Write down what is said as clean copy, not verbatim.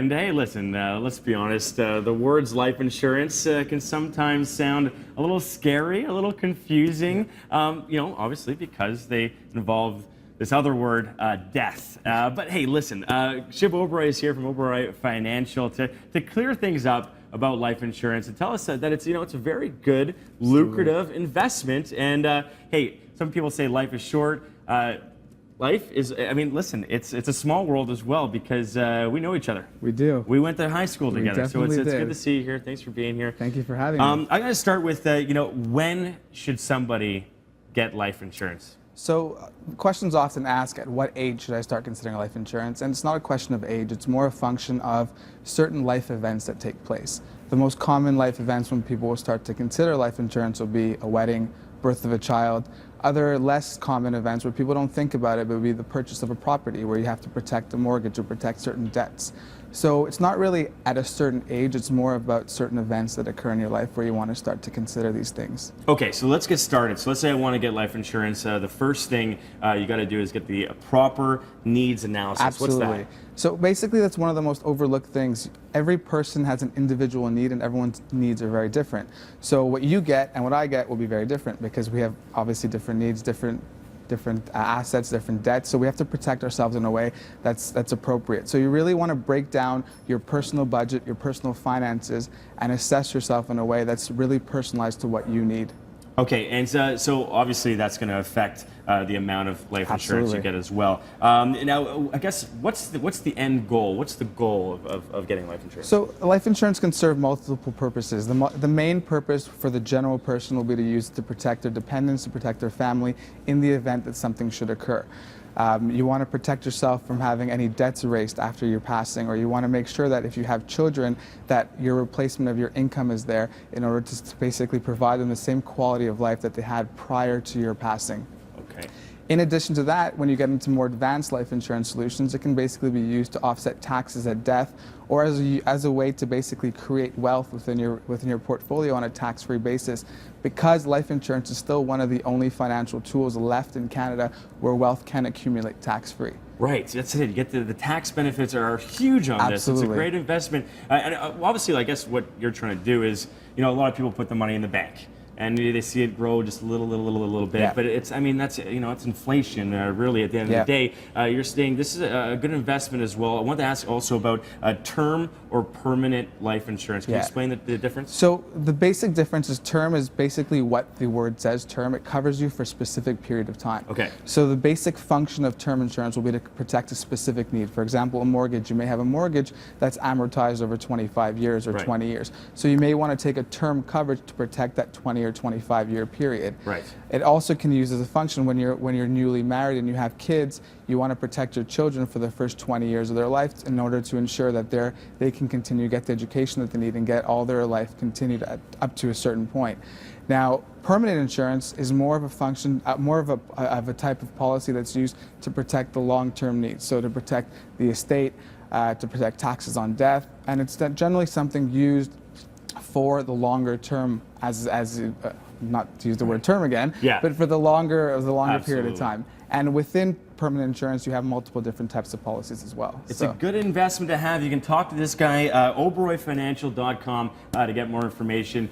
And hey, listen, let's be honest, the words life insurance can sometimes sound a little scary, a little confusing, obviously because they involve this other word, death. But hey, listen, Shiv Orberoi is here from Orberoi Financial to clear things up about life insurance and tell us that it's it's a very good, lucrative investment. And hey, some people say life is short. Life is, listen, it's a small world as well because we know each other. We do. We went to high school together, so it's did. good to see you here. Thanks for being here. Thank you for having me. I'm going to start with, when should somebody get life insurance? So questions often ask, at what age should I start considering life insurance? And it's not a question of age, it's more a function of certain life events that take place. The most common life events when people will start to consider life insurance will be a wedding, birth of a child. Other less common events where people don't think about it would be the purchase of a property where you have to protect a mortgage or protect certain debts. So it's not really at a certain age, it's more about certain events that occur in your life where you want to start to consider these things. Okay, so let's get started. So let's say I want to get life insurance. The first thing you got to do is get the proper needs analysis. Absolutely. What's that? So basically that's one of the most overlooked things. Every person has an individual need and everyone's needs are very different. So what you get and what I get will be very different because we have obviously different needs, different assets, different debts, so we have to protect ourselves in a way that's appropriate. So you really want to break down your personal budget, your personal finances, and assess yourself in a way that's really personalized to what you need. Okay, and so obviously that's going to affect the amount of life insurance you get as well. Now, I guess what's the end goal? What's the goal of getting life insurance? So life insurance can serve multiple purposes. The main purpose for the general person will be to use to protect their dependents, to protect their family in the event that something should occur. You want to protect yourself from having any debts erased after your passing, or you want to make sure that if you have children that your replacement of your income is there in order to basically provide them the same quality of life that they had prior to your passing. Okay. In addition to that, when you get into more advanced life insurance solutions, it can basically be used to offset taxes at death or as a way to basically create wealth within your portfolio on a tax-free basis, because life insurance is still one of the only financial tools left in Canada where wealth can accumulate tax-free. Right, that's it. You get the tax benefits are huge on this. Absolutely. It's a great investment. And obviously, I guess what you're trying to do is, a lot of people put the money in the bank. And they see it grow just a little bit. Yeah. But it's it's inflation, really, at the end of the day. You're saying this is a good investment as well. I want to ask also about term or permanent life insurance. Can you explain the difference? So the basic difference is term is basically what the word says, term. It covers you for a specific period of time. Okay. So the basic function of term insurance will be to protect a specific need. For example, a mortgage. You may have a mortgage that's amortized over 25 years or 20 years. So you may want to take a term coverage to protect that 20 or 25-year period. Right. It also can use as a function when you're newly married and you have kids. You want to protect your children for the first 20 years of their life in order to ensure that they can continue to get the education that they need and get all their life continued up to a certain point. Now, permanent insurance is more of a function, more of a type of policy that's used to protect the long-term needs. So to protect the estate, to protect taxes on death, and it's generally something used for the longer term, not to use the word term again, but for the longer period of time. And within permanent insurance, you have multiple different types of policies as well. It's a good investment to have. You can talk to this guy, OrberoiFinancial.com, to get more information.